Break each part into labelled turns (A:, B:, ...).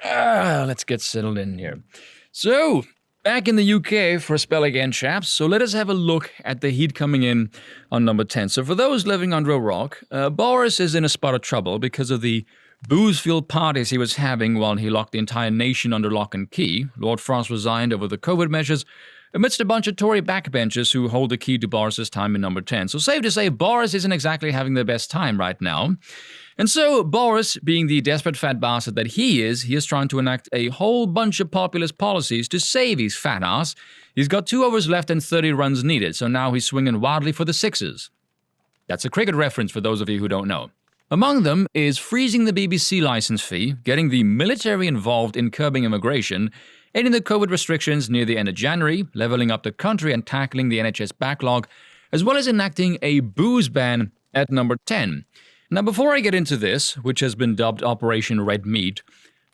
A: Let's get settled in here. So, back in the UK for a spell again, chaps. So let us have a look at the heat coming in on number 10. So for those living under a rock, Boris is in a spot of trouble because of the booze-fueled parties he was having while he locked the entire nation under lock and key. Lord Frost resigned over the COVID measures amidst a bunch of Tory backbenchers who hold the key to Boris's time in number 10. So safe to say, Boris isn't exactly having the best time right now. And so Boris, being the desperate fat bastard that he is trying to enact a whole bunch of populist policies to save his fat ass. He's got 2 overs left and 30 runs needed, so now he's swinging wildly for the sixes. That's a cricket reference for those of you who don't know. Among them is freezing the BBC license fee, getting the military involved in curbing immigration, ending the COVID restrictions near the end of January, leveling up the country and tackling the NHS backlog, as well as enacting a booze ban at number 10. Now, before I get into this, which has been dubbed Operation Red Meat,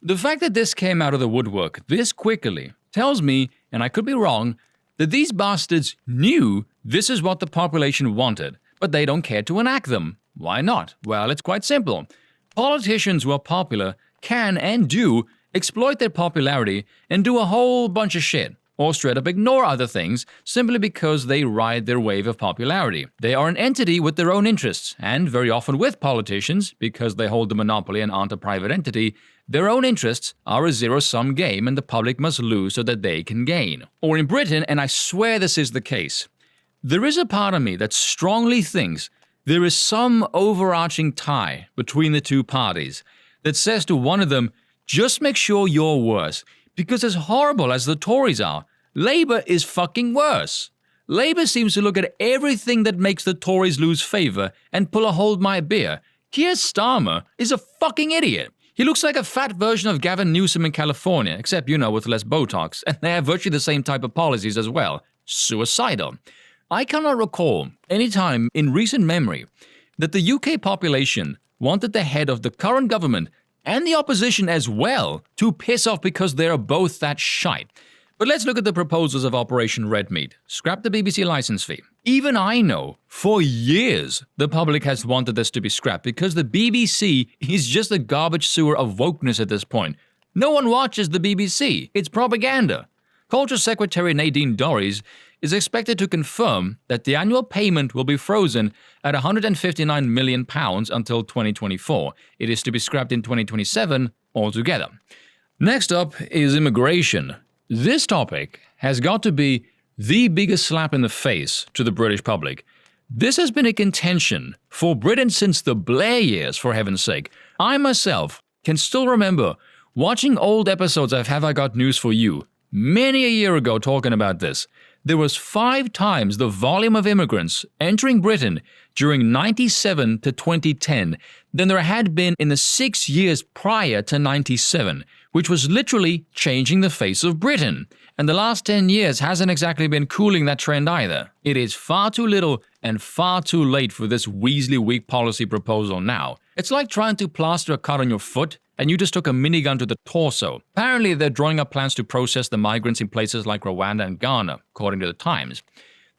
A: the fact that this came out of the woodwork this quickly tells me, and I could be wrong, that these bastards knew this is what the population wanted, but they don't care to enact them. Why not? Well, it's quite simple. Politicians who are popular can and do exploit their popularity and do a whole bunch of shit, or straight up ignore other things simply because they ride their wave of popularity. They are an entity with their own interests, and very often with politicians, because they hold the monopoly and aren't a private entity, their own interests are a zero-sum game and the public must lose so that they can gain. Or in Britain, and I swear this is the case, there is a part of me that strongly thinks there is some overarching tie between the two parties that says to one of them, just make sure you're worse. Because as horrible as the Tories are, Labour is fucking worse. Labour seems to look at everything that makes the Tories lose favour and pull a hold my beer. Keir Starmer is a fucking idiot. He looks like a fat version of Gavin Newsom in California, except, with less Botox, and they have virtually the same type of policies as well. Suicidal. I cannot recall any time in recent memory that the UK population wanted the head of the current government and the opposition as well to piss off because they're both that shite. But let's look at the proposals of Operation Red Meat. Scrap the BBC license fee. Even I know, for years, the public has wanted this to be scrapped because the BBC is just a garbage sewer of wokeness at this point. No one watches the BBC. It's propaganda. Culture Secretary Nadine Dorries is expected to confirm that the annual payment will be frozen at £159 million until 2024. It is to be scrapped in 2027 altogether. Next up is immigration. This topic has got to be the biggest slap in the face to the British public. This has been a contention for Britain since the Blair years, for heaven's sake. I myself can still remember watching old episodes of Have I Got News For You many a year ago talking about this. There was 5 times the volume of immigrants entering Britain during 97 to 2010 than there had been in the 6 years prior to 97, which was literally changing the face of Britain. And the last 10 years hasn't exactly been cooling that trend either. It is far too little and far too late for this Weasley weak policy proposal now. It's like trying to plaster a cut on your foot and you just took a minigun to the torso. Apparently, they're drawing up plans to process the migrants in places like Rwanda and Ghana, according to the Times.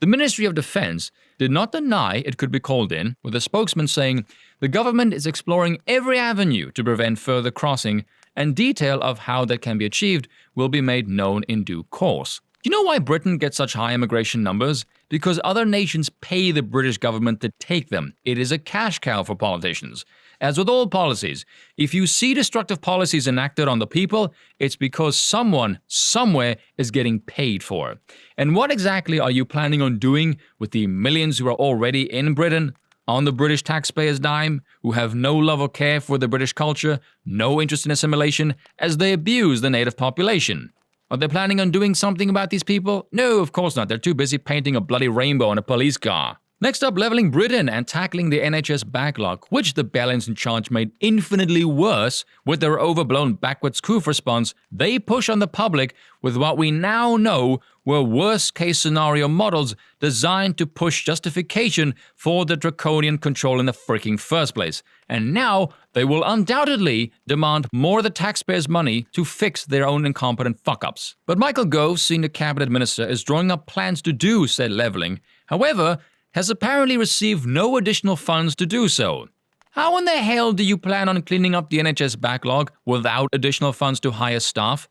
A: The Ministry of Defense did not deny it could be called in, with a spokesman saying the government is exploring every avenue to prevent further crossing, and detail of how that can be achieved will be made known in due course. Do you know why Britain gets such high immigration numbers? Because other nations pay the British government to take them. It is a cash cow for politicians. As with all policies, if you see destructive policies enacted on the people, it's because someone, somewhere, is getting paid for it. And what exactly are you planning on doing with the millions who are already in Britain, on the British taxpayers' dime, who have no love or care for the British culture, no interest in assimilation, as they abuse the native population? Are they planning on doing something about these people? No, of course not. They're too busy painting a bloody rainbow on a police car. Next up, leveling Britain and tackling the NHS backlog, which the Bellins in charge made infinitely worse with their overblown backwards coup response. They push on the public with what we now know were worst-case scenario models designed to push justification for the draconian control in the freaking first place. And now they will undoubtedly demand more of the taxpayers' money to fix their own incompetent fuck-ups. But Michael Gove, senior cabinet minister, is drawing up plans to do said leveling. However, has apparently received no additional funds to do so. How in the hell do you plan on cleaning up the NHS backlog without additional funds to hire staff?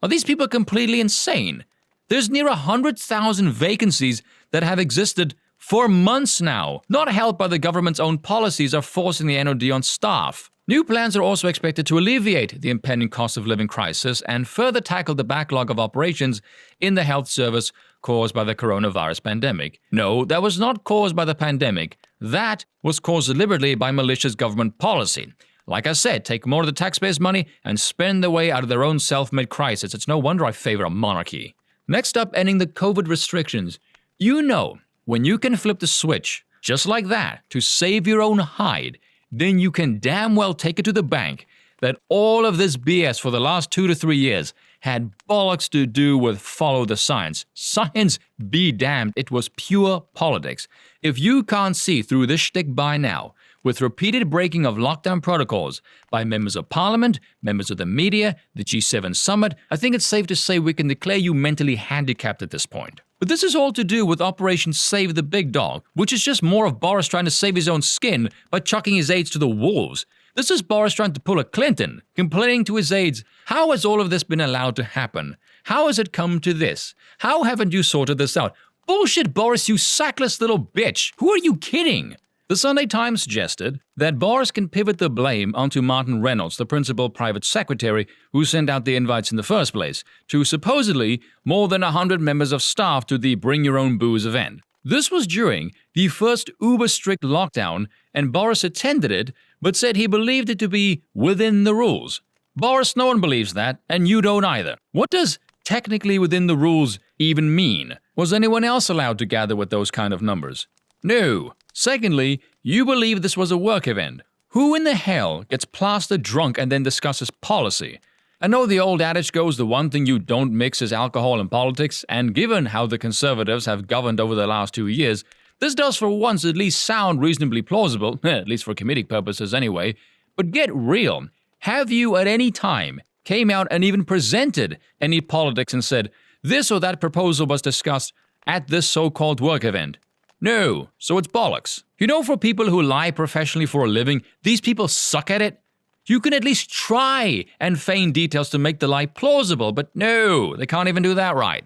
A: Are these people completely insane? There's near 100,000 vacancies that have existed for months now, not helped by the government's own policies of forcing the NOD on staff. New plans are also expected to alleviate the impending cost of living crisis and further tackle the backlog of operations in the health service caused by the coronavirus pandemic. No, that was not caused by the pandemic. That was caused deliberately by malicious government policy. Like I said, take more of the taxpayers' money and spend their way out of their own self-made crisis. It's no wonder I favor a monarchy. Next up, ending the COVID restrictions. You know, when you can flip the switch, just like that, to save your own hide, then you can damn well take it to the bank that all of this BS for the last 2 to 3 years had bollocks to do with follow the science. Science be damned, it was pure politics. If you can't see through this shtick by now, with repeated breaking of lockdown protocols by members of parliament, members of the media, the G7 summit, I think it's safe to say we can declare you mentally handicapped at this point. But this is all to do with Operation Save the Big Dog, which is just more of Boris trying to save his own skin by chucking his aides to the wolves. This is Boris trying to pull a Clinton, complaining to his aides, how has all of this been allowed to happen? How has it come to this? How haven't you sorted this out? Bullshit, Boris, you sackless little bitch! Who are you kidding? The Sunday Times suggested that Boris can pivot the blame onto Martin Reynolds, the principal private secretary who sent out the invites in the first place, to supposedly more than 100 members of staff to the Bring Your Own Booze event. This was during the first uber-strict lockdown, and Boris attended it, but said he believed it to be within the rules. Boris, no one believes that, and you don't either. What does technically within the rules even mean? Was anyone else allowed to gather with those kind of numbers? No. Secondly, you believe this was a work event. Who in the hell gets plastered drunk and then discusses policy? I know the old adage goes the one thing you don't mix is alcohol and politics, and given how the Conservatives have governed over the last 2 years, this does for once at least sound reasonably plausible, at least for comedic purposes anyway. But get real. Have you at any time came out and even presented any politics and said, this or that proposal was discussed at this so-called work event? No, so it's bollocks. You know, for people who lie professionally for a living, these people suck at it. You can at least try and feign details to make the lie plausible, but no, they can't even do that right.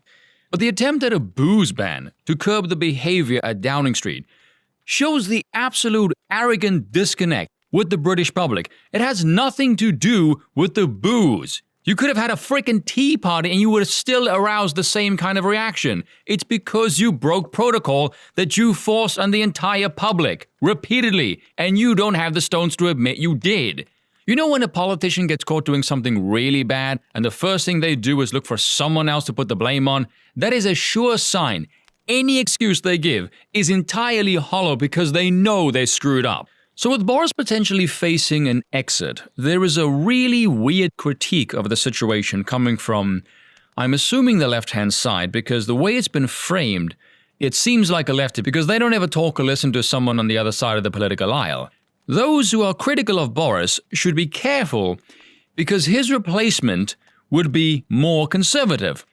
A: But the attempt at a booze ban to curb the behavior at Downing Street shows the absolute arrogant disconnect with the British public. It has nothing to do with the booze. You could have had a freaking tea party and you would have still aroused the same kind of reaction. It's because you broke protocol that you forced on the entire public, repeatedly, and you don't have the stones to admit you did. You know when a politician gets caught doing something really bad and the first thing they do is look for someone else to put the blame on? That is a sure sign. Any excuse they give is entirely hollow because they know they screwed up. So with Boris potentially facing an exit, there is a really weird critique of the situation coming from, I'm assuming, the left-hand side, because the way it's been framed, it seems like a lefty because they don't ever talk or listen to someone on the other side of the political aisle. Those who are critical of Boris should be careful because his replacement would be more conservative.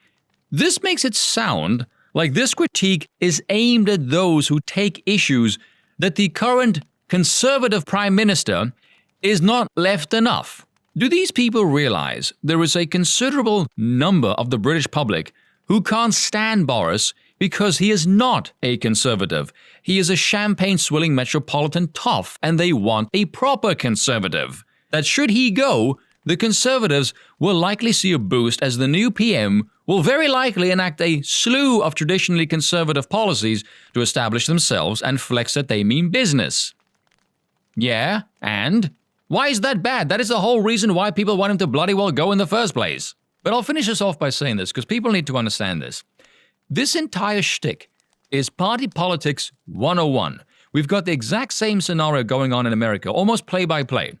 A: This makes it sound like this critique is aimed at those who take issues that the current Conservative Prime Minister is not left enough. Do these people realize there is a considerable number of the British public who can't stand Boris because he is not a conservative? He is a champagne-swilling metropolitan toff, and they want a proper conservative. That should he go, the Conservatives will likely see a boost as the new PM will very likely enact a slew of traditionally conservative policies to establish themselves and flex that they mean business. Yeah, and? Why is that bad? That is the whole reason why people want him to bloody well go in the first place. But I'll finish this off by saying this, because people need to understand this. This entire shtick is party politics 101. We've got the exact same scenario going on in America, almost play by play.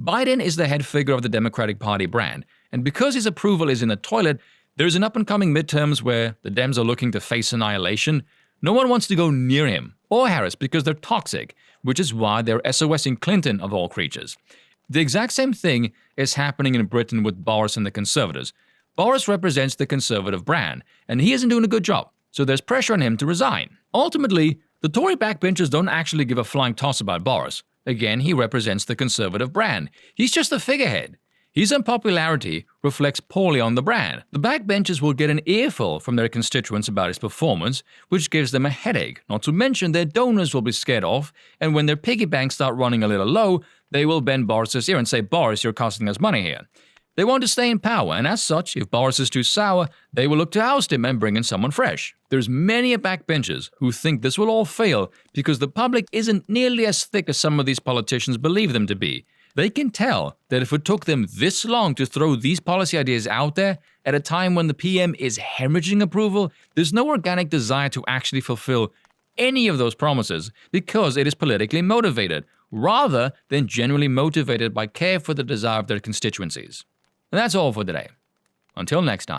A: Biden is the head figure of the Democratic Party brand, and because his approval is in the toilet, there's an up-and-coming midterms where the Dems are looking to face annihilation. No one wants to go near him or Harris because they're toxic, which is why they're SOSing Clinton of all creatures. The exact same thing is happening in Britain with Boris and the Conservatives. Boris represents the Conservative brand, and he isn't doing a good job, so there's pressure on him to resign. Ultimately, the Tory backbenchers don't actually give a flying toss about Boris. Again, he represents the Conservative brand. He's just a figurehead. His unpopularity reflects poorly on the brand. The backbenchers will get an earful from their constituents about his performance, which gives them a headache, not to mention their donors will be scared off, and when their piggy banks start running a little low, they will bend Boris's ear and say, "Boris, you're costing us money here." They want to stay in power, and as such, if Boris is too sour, they will look to oust him and bring in someone fresh. There's many backbenchers who think this will all fail because the public isn't nearly as thick as some of these politicians believe them to be. They can tell that if it took them this long to throw these policy ideas out there at a time when the PM is hemorrhaging approval, there's no organic desire to actually fulfill any of those promises because it is politically motivated, rather than genuinely motivated by care for the desire of their constituencies. And that's all for today. Until next time.